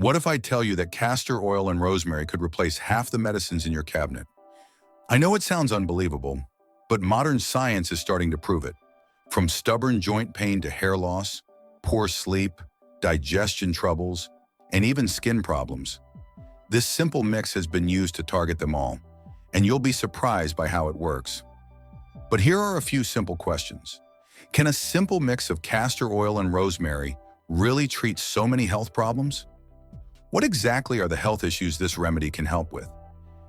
What if I tell you that castor oil and rosemary could replace half the medicines in your cabinet? I know it sounds unbelievable, but modern science is starting to prove it. From stubborn joint pain to hair loss, poor sleep, digestion troubles, and even skin problems. This simple mix has been used to target them all, and you'll be surprised by how it works. But here are a few simple questions. Can a simple mix of castor oil and rosemary really treat so many health problems? What exactly are the health issues this remedy can help with?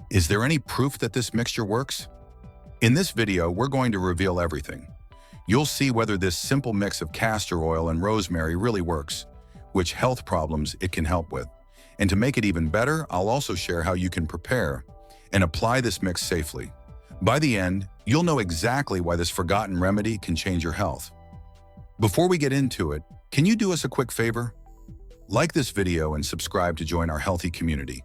Is there any proof that this mixture works? In this video, we're going to reveal everything. You'll see whether this simple mix of castor oil and rosemary really works, which health problems it can help with. And to make it even better, I'll also share how you can prepare and apply this mix safely. By the end, you'll know exactly why this forgotten remedy can change your health. Before we get into it, can you do us a quick favor? Like this video and subscribe to join our healthy community.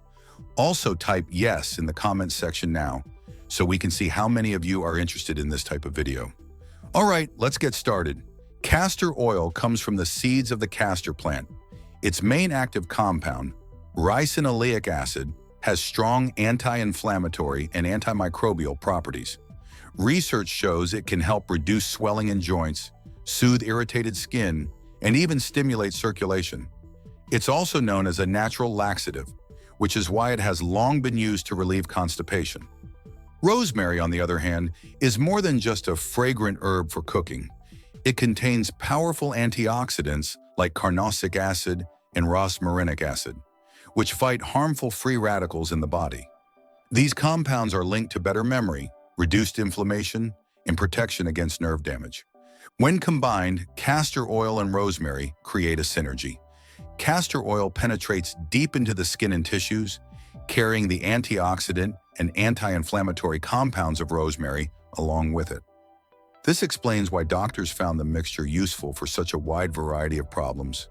Also type yes in the comments section now, so we can see how many of you are interested in this type of video. All right, let's get started. Castor oil comes from the seeds of the castor plant. Its main active compound, ricinoleic acid, has strong anti-inflammatory and antimicrobial properties. Research shows it can help reduce swelling in joints, soothe irritated skin, and even stimulate circulation. It's also known as a natural laxative, which is why it has long been used to relieve constipation. Rosemary, on the other hand, is more than just a fragrant herb for cooking. It contains powerful antioxidants like carnosic acid and rosmarinic acid, which fight harmful free radicals in the body. These compounds are linked to better memory, reduced inflammation, and protection against nerve damage. When combined, castor oil and rosemary create a synergy. Castor oil penetrates deep into the skin and tissues, carrying the antioxidant and anti-inflammatory compounds of rosemary along with it. This explains why doctors found the mixture useful for such a wide variety of problems,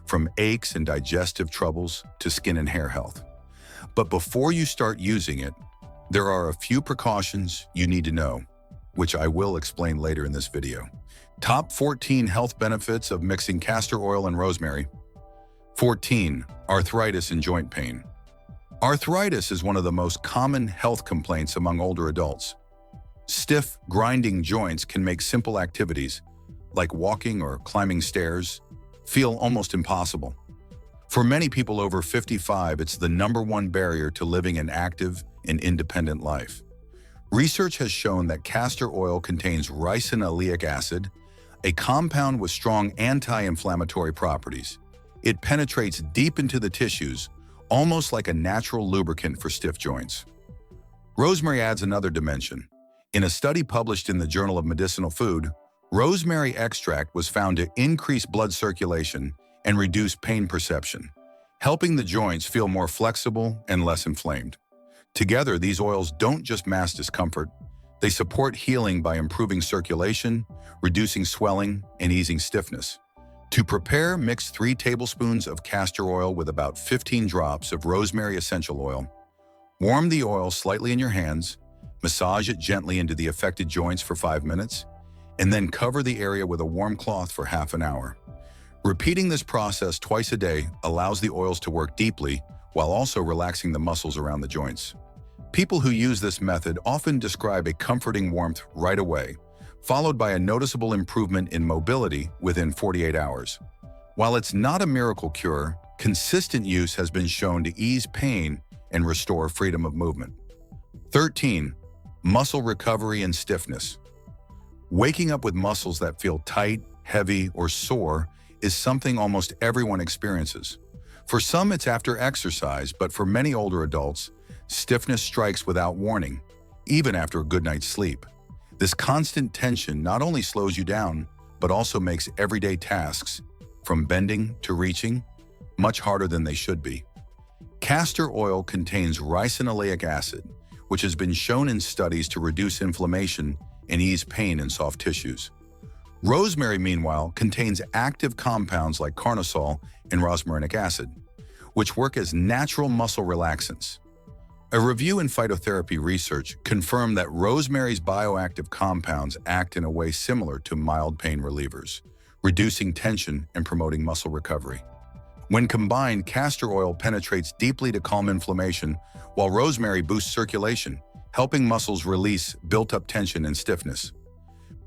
from aches and digestive troubles to skin and hair health. But before you start using it, there are a few precautions you need to know, which I will explain later in this video. Top 14 health benefits of mixing castor oil and rosemary. 14. Arthritis and joint pain. Arthritis is one of the most common health complaints among older adults. Stiff, grinding joints can make simple activities, like walking or climbing stairs, feel almost impossible. For many people over 55, it's the #1 barrier to living an active and independent life. Research has shown that castor oil contains ricinoleic acid, a compound with strong anti-inflammatory properties. It penetrates deep into the tissues, almost like a natural lubricant for stiff joints. Rosemary adds another dimension. In a study published in the Journal of Medicinal Food, rosemary extract was found to increase blood circulation and reduce pain perception, helping the joints feel more flexible and less inflamed. Together, these oils don't just mask discomfort, they support healing by improving circulation, reducing swelling, and easing stiffness. To prepare, mix 3 tablespoons of castor oil with about 15 drops of rosemary essential oil. Warm the oil slightly in your hands, massage it gently into the affected joints for 5 minutes, and then cover the area with a warm cloth for half an hour. Repeating this process twice a day allows the oils to work deeply while also relaxing the muscles around the joints. People who use this method often describe a comforting warmth right away, followed by a noticeable improvement in mobility within 48 hours. While it's not a miracle cure, consistent use has been shown to ease pain and restore freedom of movement. 13. Muscle recovery and stiffness. Waking up with muscles that feel tight, heavy, or sore is something almost everyone experiences. For some, it's after exercise, but for many older adults, stiffness strikes without warning, even after a good night's sleep. This constant tension not only slows you down, but also makes everyday tasks, from bending to reaching, much harder than they should be. Castor oil contains ricinoleic acid, which has been shown in studies to reduce inflammation and ease pain in soft tissues. Rosemary, meanwhile, contains active compounds like carnosol and rosmarinic acid, which work as natural muscle relaxants. A review in phytotherapy research confirmed that rosemary's bioactive compounds act in a way similar to mild pain relievers, reducing tension and promoting muscle recovery. When combined, castor oil penetrates deeply to calm inflammation, while rosemary boosts circulation, helping muscles release built-up tension and stiffness.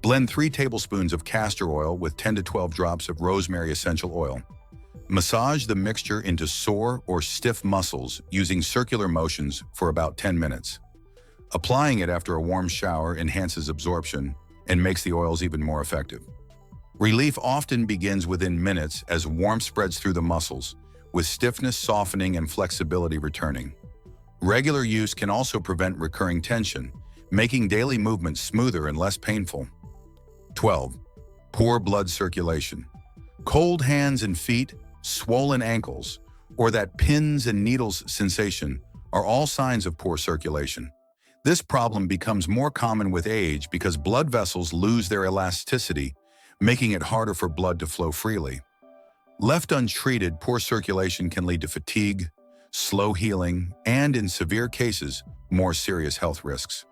Blend 3 tablespoons of castor oil with 10 to 12 drops of rosemary essential oil. Massage the mixture into sore or stiff muscles using circular motions for about 10 minutes. Applying it after a warm shower enhances absorption and makes the oils even more effective. Relief often begins within minutes as warmth spreads through the muscles, with stiffness softening and flexibility returning. Regular use can also prevent recurring tension, making daily movements smoother and less painful. 12. Poor blood circulation. Cold hands and feet, swollen ankles, or that pins and needles sensation are all signs of poor circulation. This problem becomes more common with age because blood vessels lose their elasticity, making it harder for blood to flow freely. Left untreated, poor circulation can lead to fatigue, slow healing, and in severe cases, more serious health risks.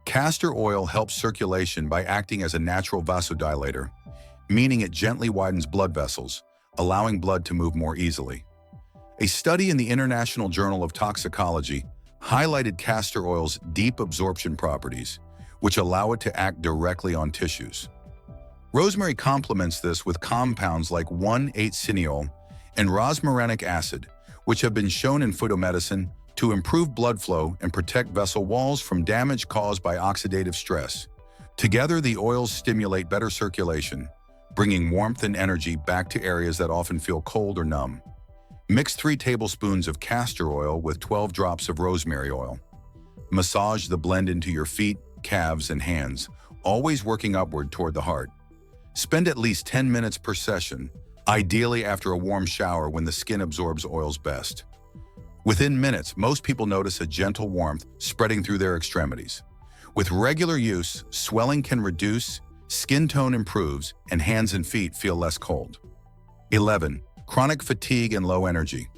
Castor oil helps circulation by acting as a natural vasodilator, meaning it gently widens blood vessels, allowing blood to move more easily. A study in the International Journal of Toxicology highlighted castor oil's deep absorption properties, which allow it to act directly on tissues. Rosemary complements this with compounds like 1,8-cineol and rosmarinic acid, which have been shown in phytomedicine to improve blood flow and protect vessel walls from damage caused by oxidative stress. Together, the oils stimulate better circulation, bringing warmth and energy back to areas that often feel cold or numb. Mix 3 tablespoons of castor oil with 12 drops of rosemary oil. Massage the blend into your feet, calves, and hands, always working upward toward the heart. Spend at least 10 minutes per session, ideally after a warm shower when the skin absorbs oils best. Within minutes, most people notice a gentle warmth spreading through their extremities. With regular use, swelling can reduce, skin tone improves, and hands and feet feel less cold. 11. Chronic fatigue and low energy.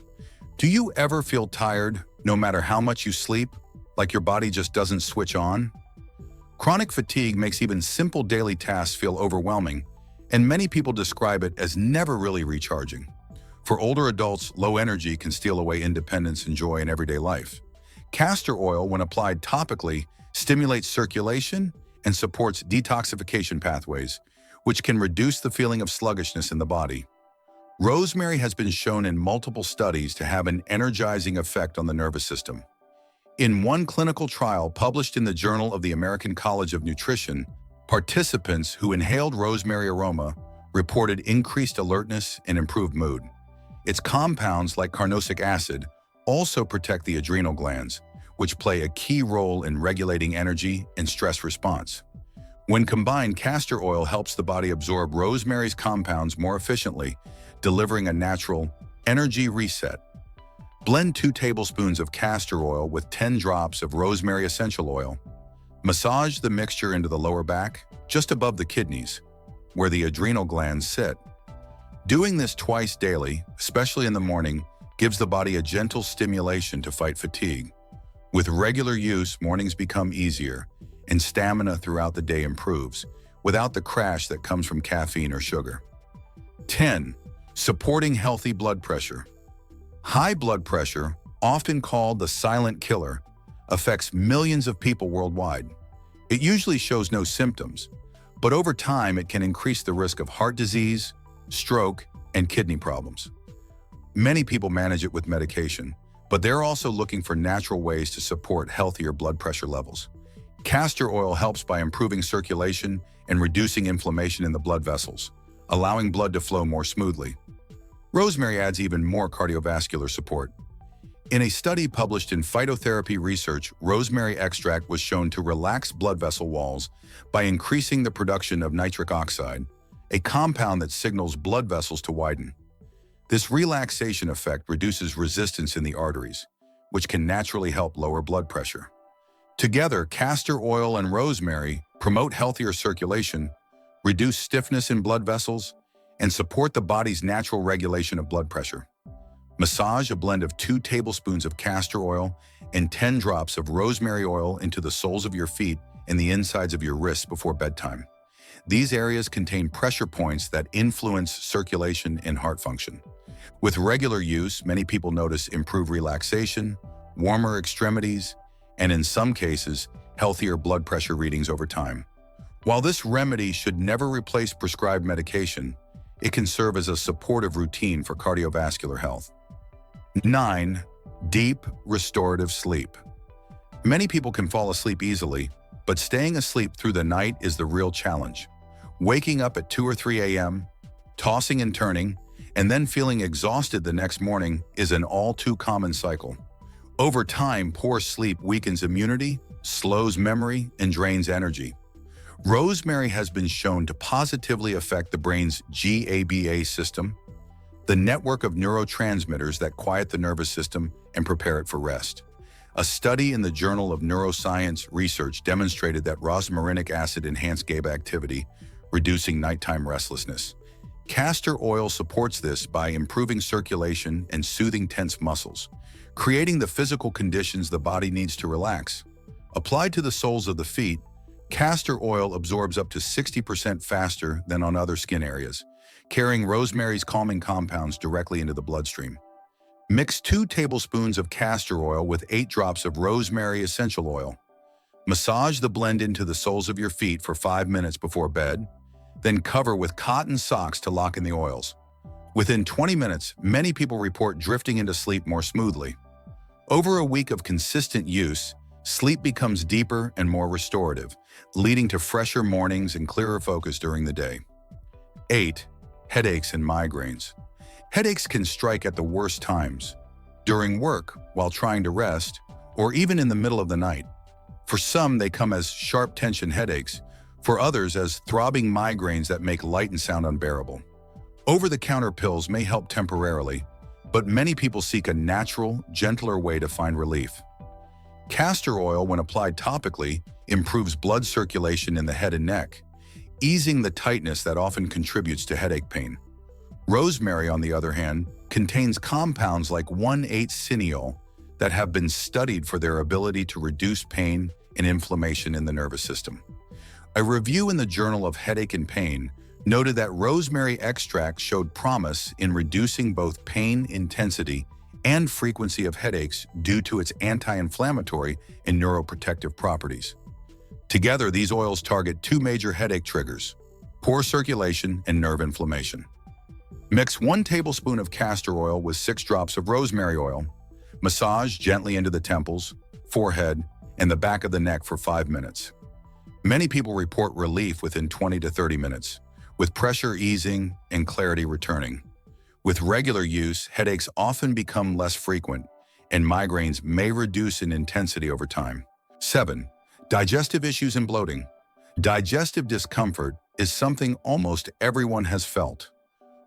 Do you ever feel tired, no matter how much you sleep, like your body just doesn't switch on? Chronic fatigue makes even simple daily tasks feel overwhelming, and many people describe it as never really recharging. For older adults, low energy can steal away independence and joy in everyday life. Castor oil, when applied topically, stimulates circulation and supports detoxification pathways, which can reduce the feeling of sluggishness in the body. Rosemary has been shown in multiple studies to have an energizing effect on the nervous system. In one clinical trial published in the Journal of the American College of Nutrition, participants who inhaled rosemary aroma reported increased alertness and improved mood. Its compounds, like carnosic acid, also protect the adrenal glands, which play a key role in regulating energy and stress response. When combined, castor oil helps the body absorb rosemary's compounds more efficiently, delivering a natural energy reset. Blend 2 tablespoons of castor oil with 10 drops of rosemary essential oil. Massage the mixture into the lower back, just above the kidneys, where the adrenal glands sit. Doing this twice daily, especially in the morning, gives the body a gentle stimulation to fight fatigue. With regular use, mornings become easier, and stamina throughout the day improves, without the crash that comes from caffeine or sugar. 10. Supporting healthy blood pressure. High blood pressure, often called the silent killer, affects millions of people worldwide. It usually shows no symptoms, but over time it can increase the risk of heart disease, stroke, and kidney problems. Many people manage it with medication, but they're also looking for natural ways to support healthier blood pressure levels. Castor oil helps by improving circulation and reducing inflammation in the blood vessels, allowing blood to flow more smoothly. Rosemary adds even more cardiovascular support. In a study published in Phytotherapy Research, rosemary extract was shown to relax blood vessel walls by increasing the production of nitric oxide, a compound that signals blood vessels to widen. This relaxation effect reduces resistance in the arteries, which can naturally help lower blood pressure. Together, castor oil and rosemary promote healthier circulation, reduce stiffness in blood vessels, and support the body's natural regulation of blood pressure. Massage a blend of 2 tablespoons of castor oil and 10 drops of rosemary oil into the soles of your feet and the insides of your wrists before bedtime. These areas contain pressure points that influence circulation and heart function. With regular use, many people notice improved relaxation, warmer extremities, and in some cases, healthier blood pressure readings over time. While this remedy should never replace prescribed medication, it can serve as a supportive routine for cardiovascular health. 9. Deep, restorative sleep. Many people can fall asleep easily, but staying asleep through the night is the real challenge. Waking up at 2 or 3 a.m., tossing and turning, and then feeling exhausted the next morning is an all-too-common cycle. Over time, poor sleep weakens immunity, slows memory, and drains energy. Rosemary has been shown to positively affect the brain's GABA system, the network of neurotransmitters that quiet the nervous system and prepare it for rest. A study in the Journal of Neuroscience Research demonstrated that rosmarinic acid enhanced GABA activity, reducing nighttime restlessness. Castor oil supports this by improving circulation and soothing tense muscles, creating the physical conditions the body needs to relax. Applied to the soles of the feet, castor oil absorbs up to 60% faster than on other skin areas, carrying rosemary's calming compounds directly into the bloodstream. Mix 2 tablespoons of castor oil with 8 drops of rosemary essential oil. Massage the blend into the soles of your feet for 5 minutes before bed, then cover with cotton socks to lock in the oils. Within 20 minutes, many people report drifting into sleep more smoothly. Over a week of consistent use, sleep becomes deeper and more restorative, leading to fresher mornings and clearer focus during the day. 8. Headaches and migraines. Headaches can strike at the worst times, during work, while trying to rest, or even in the middle of the night. For some, they come as sharp tension headaches, for others as throbbing migraines that make light and sound unbearable. Over-the-counter pills may help temporarily, but many people seek a natural, gentler way to find relief. Castor oil, when applied topically, improves blood circulation in the head and neck, easing the tightness that often contributes to headache pain. Rosemary, on the other hand, contains compounds like 1,8-cineol that have been studied for their ability to reduce pain and inflammation in the nervous system. A review in the Journal of Headache and Pain noted that rosemary extract showed promise in reducing both pain intensity and frequency of headaches due to its anti-inflammatory and neuroprotective properties. Together, these oils target 2 major headache triggers: poor circulation and nerve inflammation. Mix 1 tablespoon of castor oil with 6 drops of rosemary oil. Massage gently into the temples, forehead, and the back of the neck for 5 minutes. Many people report relief within 20 to 30 minutes, with pressure easing and clarity returning. With regular use, headaches often become less frequent, and migraines may reduce in intensity over time. 7. Digestive issues and bloating. Digestive discomfort is something almost everyone has felt.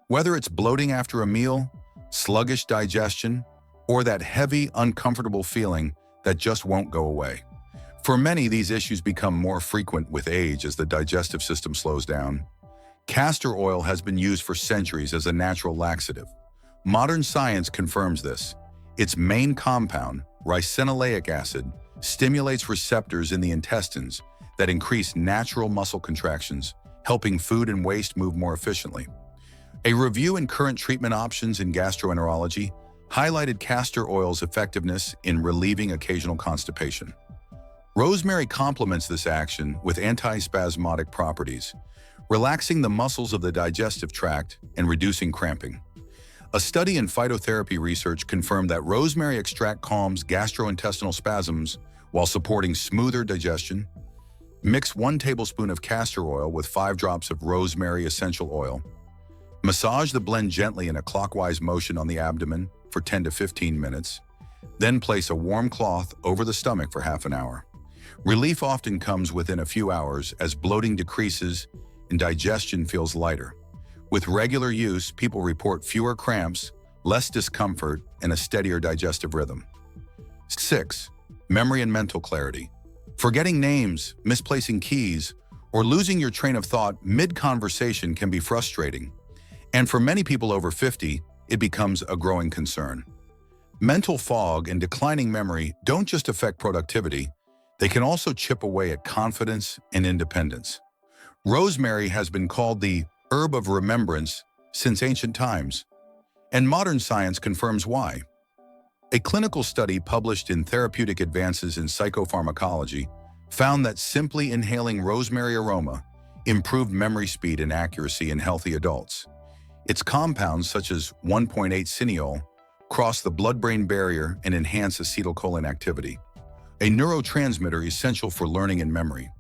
Whether it's bloating after a meal, sluggish digestion, or that heavy, uncomfortable feeling that just won't go away. For many, these issues become more frequent with age as the digestive system slows down. Castor oil has been used for centuries as a natural laxative. Modern science confirms this. Its main compound, ricinoleic acid, stimulates receptors in the intestines that increase natural muscle contractions, helping food and waste move more efficiently. A review in Current Treatment Options in Gastroenterology highlighted castor oil's effectiveness in relieving occasional constipation. Rosemary complements this action with antispasmodic properties, relaxing the muscles of the digestive tract and reducing cramping. A study in phytotherapy research confirmed that rosemary extract calms gastrointestinal spasms while supporting smoother digestion. Mix 1 tablespoon of castor oil with 5 drops of rosemary essential oil. Massage the blend gently in a clockwise motion on the abdomen for 10 to 15 minutes. Then place a warm cloth over the stomach for half an hour. Relief often comes within a few hours as bloating decreases and digestion feels lighter. With regular use, people report fewer cramps, less discomfort, and a steadier digestive rhythm. 6. Memory and mental clarity. Forgetting names, misplacing keys, or losing your train of thought mid-conversation can be frustrating. And for many people over 50, it becomes a growing concern. Mental fog and declining memory don't just affect productivity, they can also chip away at confidence and independence. Rosemary has been called the herb of remembrance since ancient times, and modern science confirms why. A clinical study published in Therapeutic Advances in Psychopharmacology found that simply inhaling rosemary aroma improved memory speed and accuracy in healthy adults. Its compounds, such as 1.8-cineol, cross the blood-brain barrier and enhance acetylcholine activity, a neurotransmitter essential for learning and memory.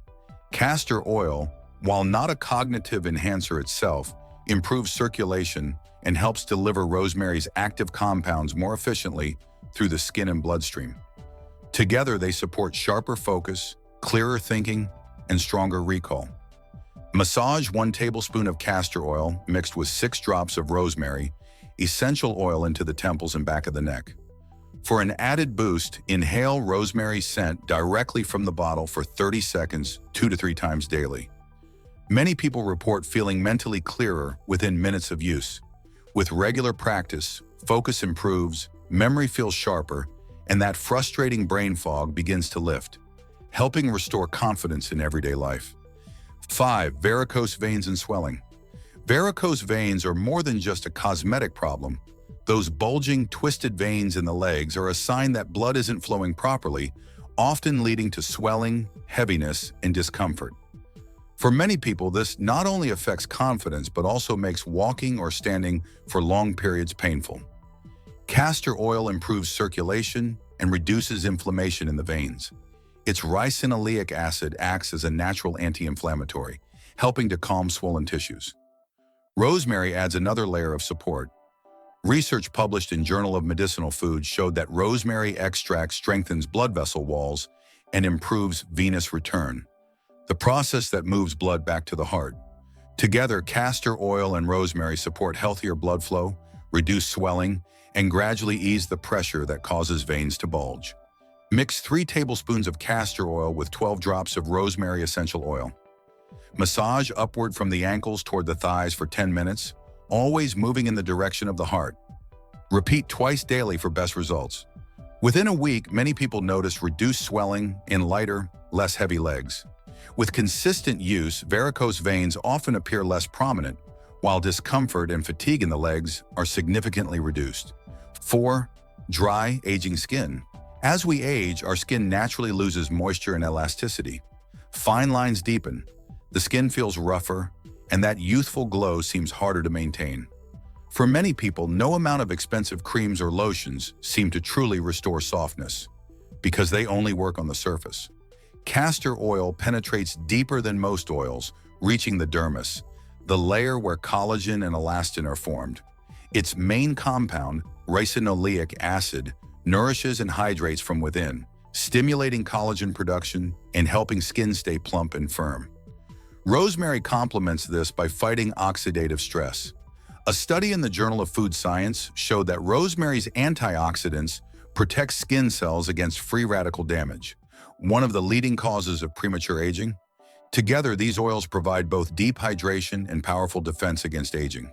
Castor oil, while not a cognitive enhancer itself, improves circulation and helps deliver rosemary's active compounds more efficiently through the skin and bloodstream. Together, they support sharper focus, clearer thinking, and stronger recall. Massage 1 tablespoon of castor oil mixed with 6 drops of rosemary, essential oil into the temples and back of the neck. For an added boost, inhale rosemary scent directly from the bottle for 30 seconds, 2 to 3 times daily. Many people report feeling mentally clearer within minutes of use. With regular practice, focus improves, memory feels sharper, and that frustrating brain fog begins to lift, helping restore confidence in everyday life. 5. Varicose veins and swelling. Varicose veins are more than just a cosmetic problem. Those bulging, twisted veins in the legs are a sign that blood isn't flowing properly, often leading to swelling, heaviness, and discomfort. For many people, this not only affects confidence but also makes walking or standing for long periods painful. Castor oil improves circulation and reduces inflammation in the veins. Its ricinoleic acid acts as a natural anti-inflammatory, helping to calm swollen tissues. Rosemary adds another layer of support. Research published in Journal of Medicinal Foods showed that rosemary extract strengthens blood vessel walls and improves venous return, the process that moves blood back to the heart. Together, castor oil and rosemary support healthier blood flow, reduce swelling, and gradually ease the pressure that causes veins to bulge. Mix 3 tablespoons of castor oil with 12 drops of rosemary essential oil. Massage upward from the ankles toward the thighs for 10 minutes, always moving in the direction of the heart. Repeat twice daily for best results. Within a week, many people notice reduced swelling in lighter, less heavy legs. With consistent use, varicose veins often appear less prominent, while discomfort and fatigue in the legs are significantly reduced. 4. Dry, aging skin. As we age, our skin naturally loses moisture and elasticity. Fine lines deepen, the skin feels rougher, and that youthful glow seems harder to maintain. For many people, no amount of expensive creams or lotions seem to truly restore softness, because they only work on the surface. Castor oil penetrates deeper than most oils, reaching the dermis, the layer where collagen and elastin are formed. Its main compound, ricinoleic acid, nourishes and hydrates from within, stimulating collagen production and helping skin stay plump and firm. Rosemary complements this by fighting oxidative stress. A study in the Journal of Food Science showed that rosemary's antioxidants protect skin cells against free radical damage, one of the leading causes of premature aging. Together, these oils provide both deep hydration and powerful defense against aging.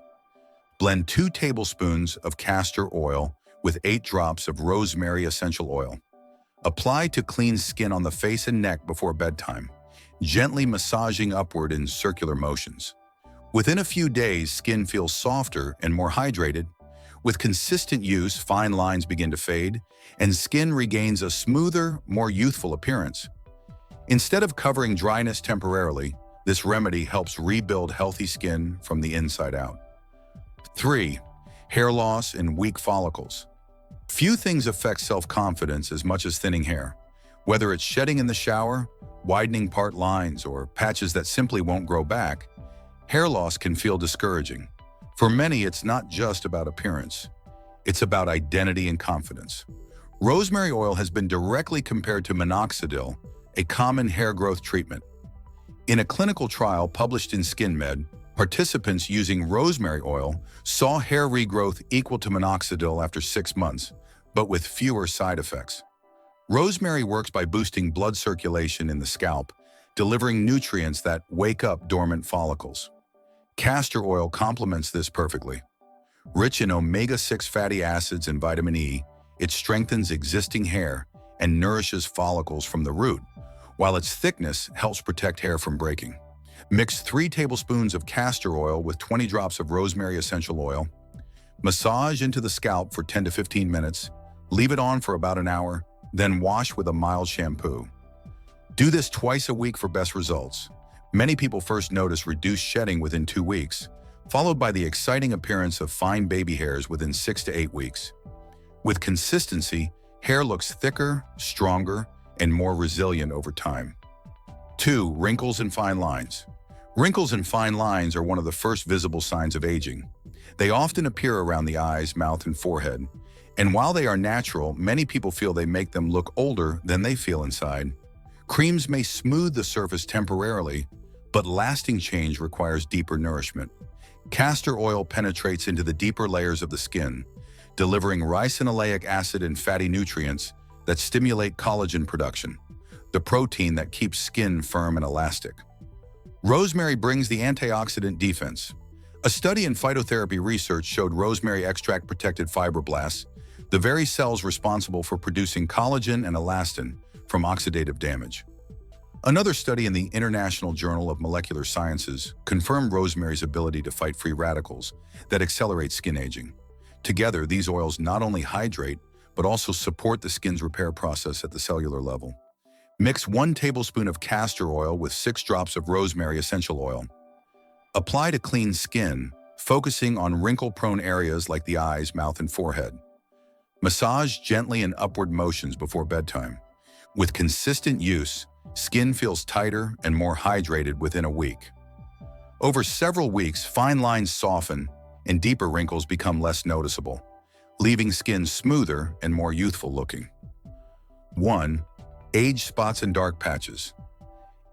Blend 2 tablespoons of castor oil with 8 drops of rosemary essential oil. Apply to clean skin on the face and neck before bedtime, gently massaging upward in circular motions. Within a few days, skin feels softer and more hydrated. With consistent use, fine lines begin to fade, and skin regains a smoother, more youthful appearance. Instead of covering dryness temporarily, this remedy helps rebuild healthy skin from the inside out. 3. Hair loss and weak follicles. Few things affect self-confidence as much as thinning hair. Whether it's shedding in the shower, widening part lines, or patches that simply won't grow back, hair loss can feel discouraging. For many, it's not just about appearance. It's about identity and confidence. Rosemary oil has been directly compared to minoxidil, a common hair growth treatment. In a clinical trial published in SkinMed, participants using rosemary oil saw hair regrowth equal to minoxidil after 6 months, but with fewer side effects. Rosemary works by boosting blood circulation in the scalp, delivering nutrients that wake up dormant follicles. Castor oil complements this perfectly. Rich in omega-6 fatty acids and vitamin E, it strengthens existing hair and nourishes follicles from the root, while its thickness helps protect hair from breaking. Mix 3 tablespoons of castor oil with 20 drops of rosemary essential oil. Massage into the scalp for 10 to 15 minutes. Leave it on for about an hour, then wash with a mild shampoo. Do this twice a week for best results. Many people first notice reduced shedding within 2 weeks, followed by the exciting appearance of fine baby hairs within 6 to 8 weeks. With consistency, hair looks thicker, stronger, and more resilient over time. 2. Wrinkles and fine lines. Wrinkles and fine lines are one of the first visible signs of aging. They often appear around the eyes, mouth, and forehead. And while they are natural, many people feel they make them look older than they feel inside. Creams may smooth the surface temporarily, but lasting change requires deeper nourishment. Castor oil penetrates into the deeper layers of the skin, delivering ricinoleic acid and fatty nutrients that stimulate collagen production, the protein that keeps skin firm and elastic. Rosemary brings the antioxidant defense. A study in phytotherapy research showed rosemary extract protected fibroblasts, the very cells responsible for producing collagen and elastin, from oxidative damage. Another study in the International Journal of Molecular Sciences confirmed rosemary's ability to fight free radicals that accelerate skin aging. Together, these oils not only hydrate, but also support the skin's repair process at the cellular level. Mix 1 tablespoon of castor oil with 6 drops of rosemary essential oil. Apply to clean skin, focusing on wrinkle-prone areas like the eyes, mouth, and forehead. Massage gently in upward motions before bedtime. With consistent use, skin feels tighter and more hydrated within a week. Over several weeks, fine lines soften and deeper wrinkles become less noticeable, leaving skin smoother and more youthful looking. 1. Age spots and dark patches.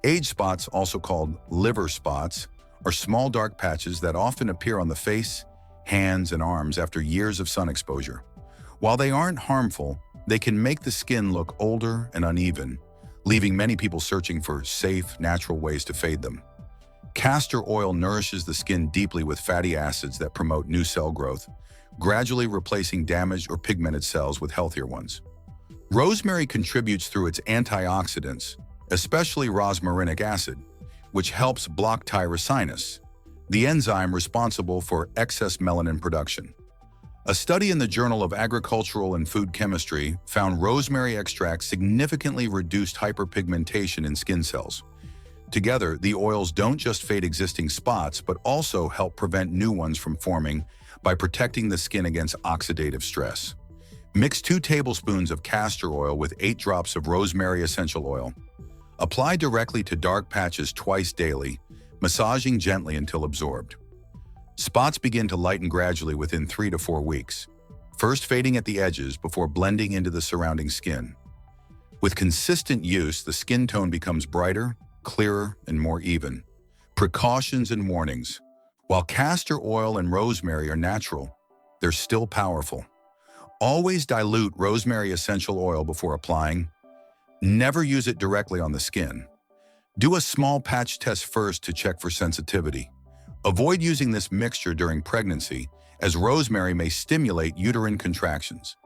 Age spots, also called liver spots, are small dark patches that often appear on the face, hands, and arms after years of sun exposure. While they aren't harmful, they can make the skin look older and uneven, leaving many people searching for safe, natural ways to fade them. Castor oil nourishes the skin deeply with fatty acids that promote new cell growth, gradually replacing damaged or pigmented cells with healthier ones. Rosemary contributes through its antioxidants, especially rosmarinic acid, which helps block tyrosinase, the enzyme responsible for excess melanin production. A study in the Journal of Agricultural and Food Chemistry found rosemary extract significantly reduced hyperpigmentation in skin cells. Together, the oils don't just fade existing spots, but also help prevent new ones from forming by protecting the skin against oxidative stress. Mix 2 tablespoons of castor oil with 8 drops of rosemary essential oil. Apply directly to dark patches twice daily, massaging gently until absorbed. Spots begin to lighten gradually within 3 to 4 weeks, first fading at the edges before blending into the surrounding skin. With consistent use, the skin tone becomes brighter, clearer, and more even. Precautions and warnings. While castor oil and rosemary are natural, they're still powerful. Always dilute rosemary essential oil before applying. Never use it directly on the skin. Do a small patch test first to check for sensitivity. Avoid using this mixture during pregnancy, as rosemary may stimulate uterine contractions.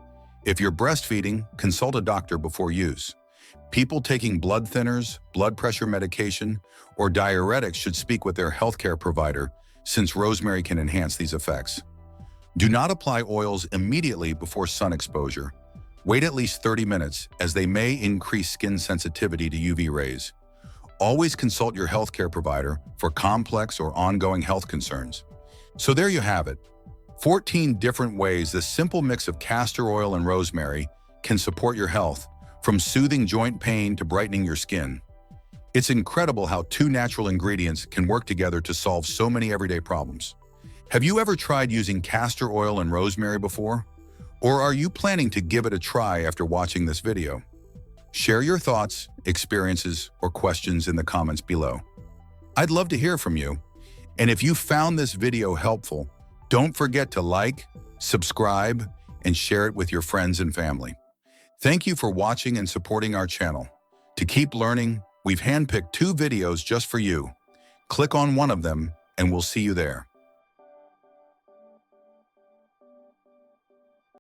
If you're breastfeeding, consult a doctor before use. People taking blood thinners, blood pressure medication, or diuretics should speak with their healthcare provider, since rosemary can enhance these effects. Do not apply oils immediately before sun exposure. Wait at least 30 minutes, as they may increase skin sensitivity to UV rays. Always consult your healthcare provider for complex or ongoing health concerns. So there you have it. 14 different ways this simple mix of castor oil and rosemary can support your health, from soothing joint pain to brightening your skin. It's incredible how 2 natural ingredients can work together to solve so many everyday problems. Have you ever tried using castor oil and rosemary before? Or are you planning to give it a try after watching this video? Share your thoughts, experiences, or questions in the comments below. I'd love to hear from you. And if you found this video helpful, don't forget to like, subscribe, and share it with your friends and family. Thank you for watching and supporting our channel. To keep learning, we've handpicked 2 videos just for you. Click on one of them, and we'll see you there.